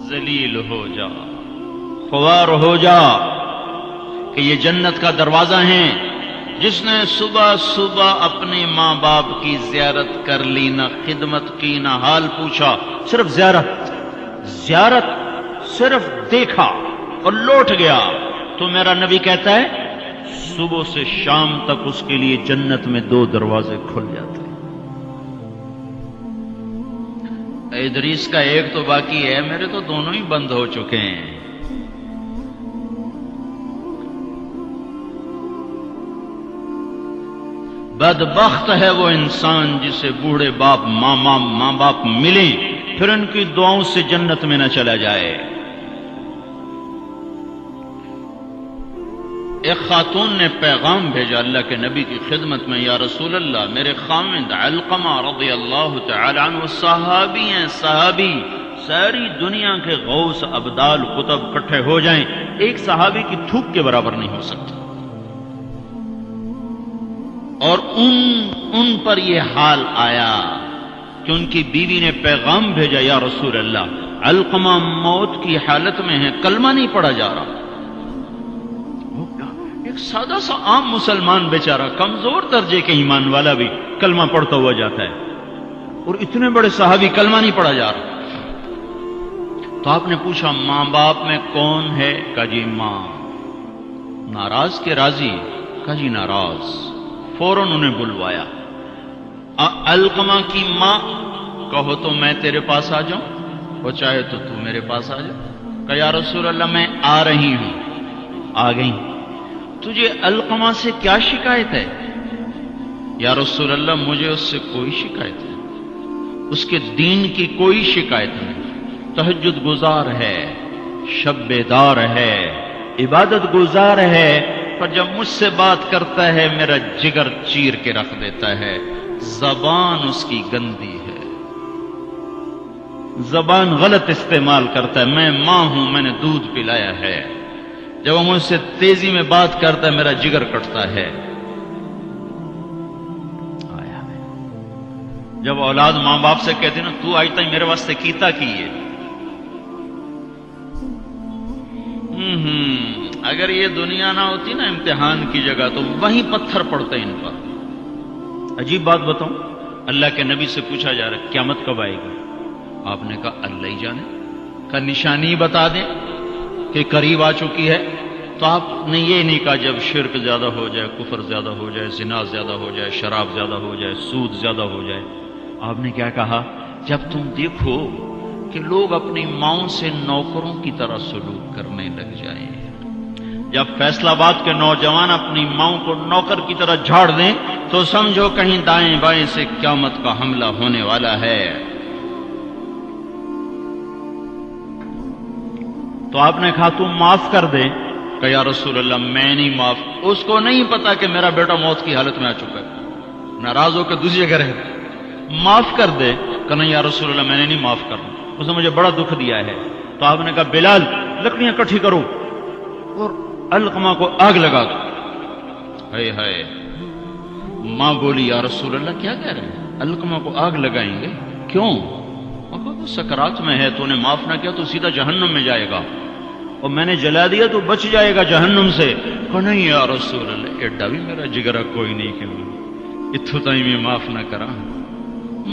ذلیل ہو جا، خوار ہو جا کہ یہ جنت کا دروازہ ہے۔ جس نے صبح صبح اپنے ماں باپ کی زیارت کر لی، نہ خدمت کی نہ حال پوچھا، صرف زیارت صرف دیکھا اور لوٹ گیا، تو میرا نبی کہتا ہے صبح سے شام تک اس کے لیے جنت میں 2 دروازے کھل جاتے ہیں۔ ادریس کا ایک تو باقی ہے، میرے تو دونوں ہی بند ہو چکے ہیں۔ بدبخت ہے وہ انسان جسے بوڑھے باپ ماں باپ ملیں پھر ان کی دعاؤں سے جنت میں نہ چلا جائے۔ ایک خاتون نے پیغام بھیجا اللہ کے نبی کی خدمت میں، یا رسول اللہ، میرے خاوند علقمہ رضی اللہ تعالی عنہ صحابی ہیں، صحابی، ساری دنیا کے غوث ابدال قطب اکٹھے ہو جائیں، ایک صحابی کی تھوک کے برابر نہیں ہو سکتا۔ اور ان پر یہ حال آیا کہ ان کی بیوی نے پیغام بھیجا، یا رسول اللہ، علقمہ موت کی حالت میں ہے، کلمہ نہیں پڑھا جا رہا۔ ایک سادہ سا عام مسلمان بیچارہ، کمزور درجے کے ایمان والا بھی کلمہ پڑھتا ہوا جاتا ہے، اور اتنے بڑے صحابی کلمہ نہیں پڑھا جا رہا۔ تو آپ نے پوچھا ماں باپ میں کون ہے؟ کہا جی ماں۔ ناراض کے راضی؟ کہا جی ناراض۔ فوراً انہیں بلوایا۔ علقمہ کی ماں، کہو تو میں تیرے پاس آ جاؤں، وہ چاہے تو میرے پاس آ جا۔ کہا یا رسول اللہ میں آ رہی ہوں۔ آ گئی۔ تجھے علقمہ سے کیا شکایت ہے؟ یا رسول اللہ مجھے اس سے کوئی شکایت نہیں، اس کے دین کی کوئی شکایت نہیں، تہجد گزار ہے، شب بیدار ہے، عبادت گزار ہے، پر جب مجھ سے بات کرتا ہے میرا جگر چیر کے رکھ دیتا ہے، زبان اس کی گندی ہے، زبان غلط استعمال کرتا ہے۔ میں ماں ہوں، میں نے دودھ پلایا ہے، جب وہ مجھ سے تیزی میں بات کرتا ہے میرا جگر کٹتا ہے۔ آیا جب اولاد ماں باپ سے کہتے نا تو آج تک میرے واسطے کیتا کی ہے، اگر یہ دنیا نہ ہوتی نا امتحان کی جگہ تو وہیں پتھر پڑتے ان پر۔ عجیب بات بتاؤں، اللہ کے نبی سے پوچھا جا رہا ہے قیامت کب آئے گی؟ آپ نے کہا اللہ ہی جانے۔ کا نشانی بتا دیں کہ قریب آ چکی ہے؟ تو آپ نے یہ نہیں کہا جب شرک زیادہ ہو جائے، کفر زیادہ ہو جائے، زنا زیادہ ہو جائے، شراب زیادہ ہو جائے، سود زیادہ ہو جائے۔ آپ نے کیا کہا؟ جب تم دیکھو کہ لوگ اپنی ماؤں سے نوکروں کی طرح سلوک کرنے لگ جائیں، جب فیصل آباد کے نوجوان اپنی ماؤں کو نوکر کی طرح جھاڑ دیں تو سمجھو کہیں دائیں بائیں سے قیامت کا حملہ ہونے والا ہے۔ تو آپ نے کہا تم معاف کر دے؟ کہ یا رسول اللہ میں نہیں معاف۔ اس کو نہیں پتا کہ میرا بیٹا موت کی حالت میں آ چکا ہے، ناراض ہو کے دوسری جگہ رہے۔ معاف کر دے؟ کہ نہیں یا رسول اللہ میں نے نہیں معاف کرنا، اس نے مجھے بڑا دکھ دیا ہے۔ تو آپ نے کہا بلال لکڑیاں اکٹھی کرو اور علقمہ کو آگ لگا دو۔ ہائے ہائے، ماں بولی یا رسول اللہ کیا کہہ رہے ہیں، علقمہ کو آگ لگائیں گے؟ کیوں؟ وہ سکرات میں ہے، تو نے معاف نہ کیا تو سیدھا جہنم میں جائے گا، اور میں نے جلا دیا تو بچ جائے گا جہنم سے۔ کہ نہیں یا رسول اللہ ایڈا بھی میرا جگرا کوئی نہیں کہ اتھو تائی میں معاف نہ کرا۔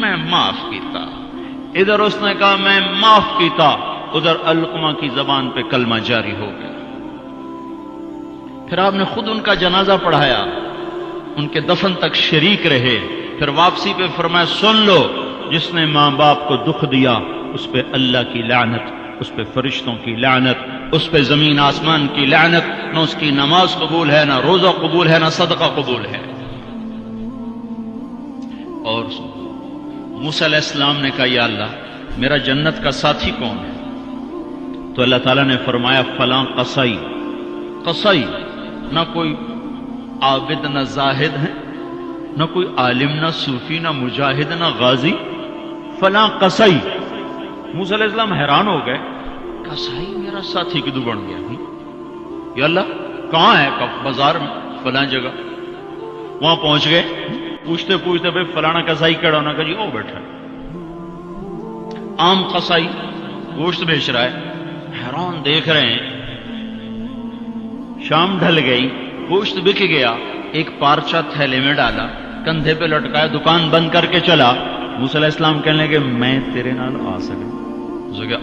میں معاف کیتا۔ ادھر اس نے کہا میں معاف کیتا، ادھر علقمہ کی زبان پہ کلمہ جاری ہو گیا۔ پھر آپ نے خود ان کا جنازہ پڑھایا، ان کے دفن تک شریک رہے، پھر واپسی پہ فرمایا سن لو، جس نے ماں باپ کو دکھ دیا اس پہ اللہ کی لعنت، اس پہ فرشتوں کی لعنت، اس پہ زمین آسمان کی لعنت، نہ اس کی نماز قبول ہے، نہ روزہ قبول ہے، نہ صدقہ قبول ہے۔ اور موسیٰ علیہ السلام نے کہا یا اللہ میرا جنت کا ساتھی کون ہے؟ تو اللہ تعالیٰ نے فرمایا فلاں قصائی۔ قصائی نہ کوئی عابد نہ زاہد ہے، نہ کوئی عالم نہ صوفی نہ مجاہد نہ غازی، فلاں قصائی۔ موسیٰ علیہ السلام حیران ہو گئے، कसाई मेरा साथी किदू बन गया? या अल्लाह कहाँ है? बाजार में फलां जगह। वहां पहुंच गए, पूछते पूछते भाई फलाना कसाई कड़ा होना का जी ओ बैठा है। आम कसाई गोश्त बेच रहा है, हैरान देख रहे हैं। शाम ढल गई, गोश्त बिक गया, एक पारचा थैले में डाला, कंधे पे लटकाया, दुकान बंद करके चला। मूसा अलैहिस्सलाम कहने लगे मैं तेरे नाल आ सके?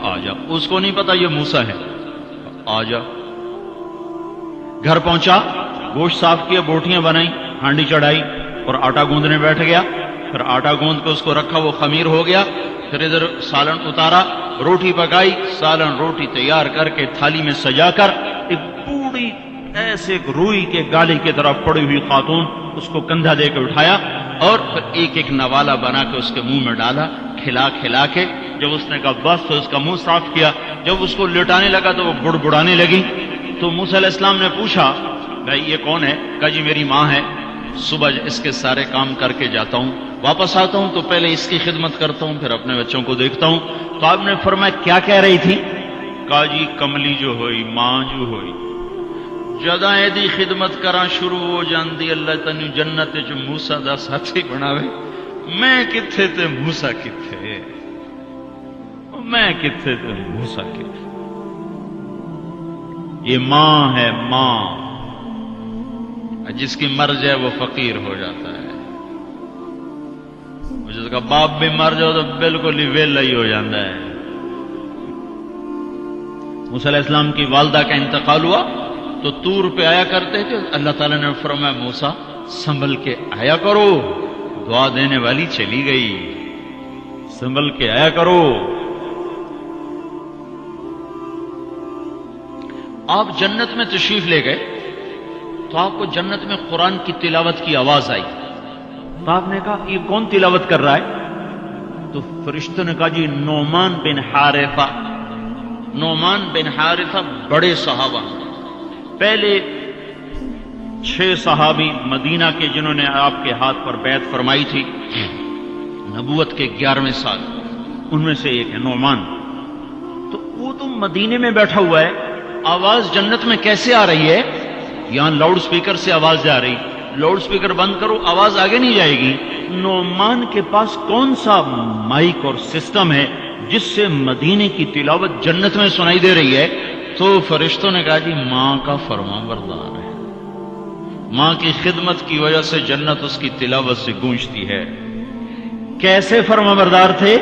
आ जा। उसको नहीं पता ये मूसा है। आ जा। घर पहुंचा, गोश्त साफ किया, बोटियां बनाई, हांडी चढ़ाई और आटा गूंदने बैठ गया। फिर आटा गूंद के उसको रखा, वो खमीर हो गया। फिर इधर सालन उतारा, रोटी पकाई, सालन रोटी तैयार करके थाली में सजाकर एक बूढ़ी ऐसे एक रूई के गाली की तरफ पड़ी हुई खातून, उसको कंधा देकर उठाया और फिर एक एक नवाला बना के उसके मुंह में डाला, खिला खिला के। जब उसने कहा बस तो उसका मुंह साफ किया। जब उसको लिटाने लगा तो वो बुड़बुड़ाने लगी। तो मूसा अलैहिस्सलाम ने पूछा भाई ये कौन है? कहा जी मेरी माँ है, सुबह इसके सारे काम करके जाता हूँ, वापस आता हूँ तो पहले इसकी खिदमत करता हूँ, फिर अपने बच्चों को देखता हूँ। तो आपने फरमाया क्या कह रही थी? कहा जी कमली जो होई, मां जो होई, जदा एदी खिदमत करा शुरू हो जाती, अल्लाह तनु जन्नत च मूसा दा साथी बनावे। मैं किथे ते मूसा किथे, मैं किथे ते मूसा किथे। ये मां है, मां। जिसकी मर जाए वो फकीर हो जाता है, जिसका बाप भी मर जाओ तो बिल्कुल ही वेला ही हो जाता है। मूसा अलैहिस्सलाम की वालदा का इंतकाल हुआ तो तूर पे आया करते थे। अल्लाह ताला ने फरमाया मूसा संभल के आया करो, दुआ देने वाली चली गई, संभल के आया करो। आप जन्नत में तशरीफ ले गए तो आपको जन्नत में कुरान की तिलावत की आवाज आई। तो आपने कहा ये कौन तिलावत कर रहा है? तो फरिश्तों ने कहा जी नोमान बिन हारिसा। नोमान बिन हारिसा बड़े सहाबा, पहले 6 सहाबी मदीना के जिन्होंने आपके हाथ पर बैत फरमाई थी नबूवत के 11वें साल, उनमें से एक है नोमान। तो वो तो मदीने में बैठा हुआ है, आवाज जन्नत में कैसे आ रही है? यहां लाउड स्पीकर से आवाज जा रही, लाउड स्पीकर बंद करो आवाज आगे नहीं जाएगी। नोमान के पास कौन सा माइक और सिस्टम है जिससे मदीने की तिलावत जन्नत में सुनाई दे रही है? तो फरिश्तों ने कहा जी मां का फरमाबरदार है, मां की खिदमत की वजह से जन्नत उसकी तिलावत से गूंजती है। कैसे फरमाबरदार थे?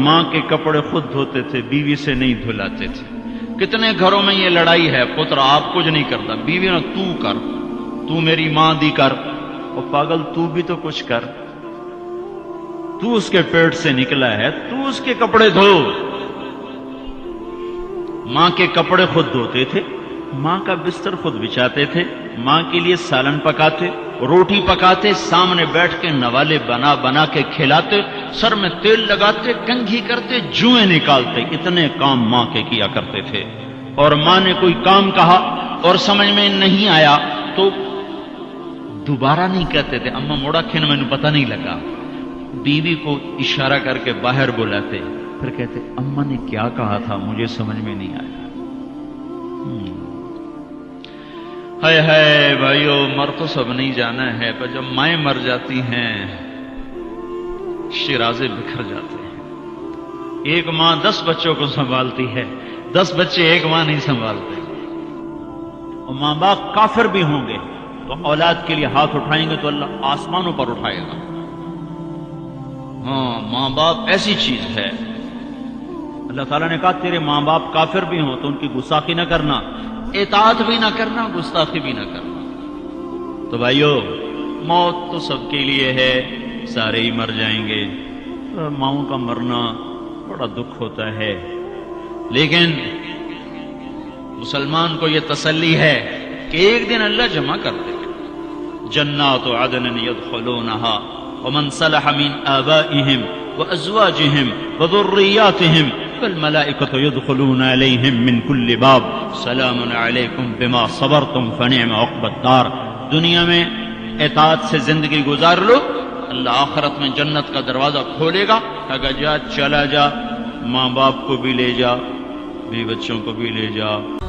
मां के कपड़े खुद धोते थे, बीवी से नहीं धुलाते थे। कितने घरों में ये लड़ाई है, पुत्र आप कुछ नहीं करता, बीवी ना तू कर, तू मेरी मां दी कर। और पागल तू भी तो कुछ कर, तू उसके पेट से निकला है, तू उसके कपड़े धो। मां के कपड़े खुद धोते थे, मां का बिस्तर खुद बिछाते थे, मां के लिए सालन पकाते, रोटी पकाते, सामने बैठ के नवाले बना बना के खिलाते, सर में तेल लगाते, कंघी करते, जुएं निकालते। इतने काम मां के किया करते थे। और मां ने कोई काम कहा और समझ में नहीं आया तो दोबारा नहीं कहते थे, अम्मा मोड़ा खिन मैंने पता नहीं लगा। बीवी को इशारा करके बाहर बुलाते, फिर कहते अम्मा ने क्या कहा था मुझे समझ में नहीं आया। हाय हाय भाइयों, मर तो सब नहीं जाना है, पर जब माएं मर जाती हैं शिराजे बिखर जाते हैं। एक मां 10 बच्चों को संभालती है, 10 बच्चे एक मां नहीं संभालते। और मां बाप काफिर भी होंगे तो औलाद के लिए हाथ उठाएंगे तो अल्लाह आसमानों पर उठाएगा। हाँ, मां बाप ऐसी चीज है। अल्लाह ताला ने कहा तेरे मां बाप काफिर भी हों तो उनकी गुस्ताखी न करना, इताअत भी ना करना, गुस्ताखी भी ना करना। तो भाइयों, मौत तो सबके लिए है, सारे ही मर जाएंगे। माओं का मरना बड़ा दुख होता है, लेकिन मुसलमान को यह तसल्ली है कि एक दिन अल्लाह जमा कर देगा। जन्नातु अदन यदखुलूनहा वमन सलह मिन आबाइहिम व अज़वाजिहिम व ज़ुर्रिय्यातिहिम वल मलाइकतु यदखुलूना अलैहिम मिन कुल्लि बाब सलामुन अलैकुम बिमा सबरतुम फनिअम उक़बद्दार। दुनिया में इताअत से जिंदगी गुजार लो, अल्लाह आखिरत में जन्नत का दरवाजा खोलेगा। अगर जा चला जा, माँ बाप को भी ले जा, بھی بچوں کو بھی لے جا۔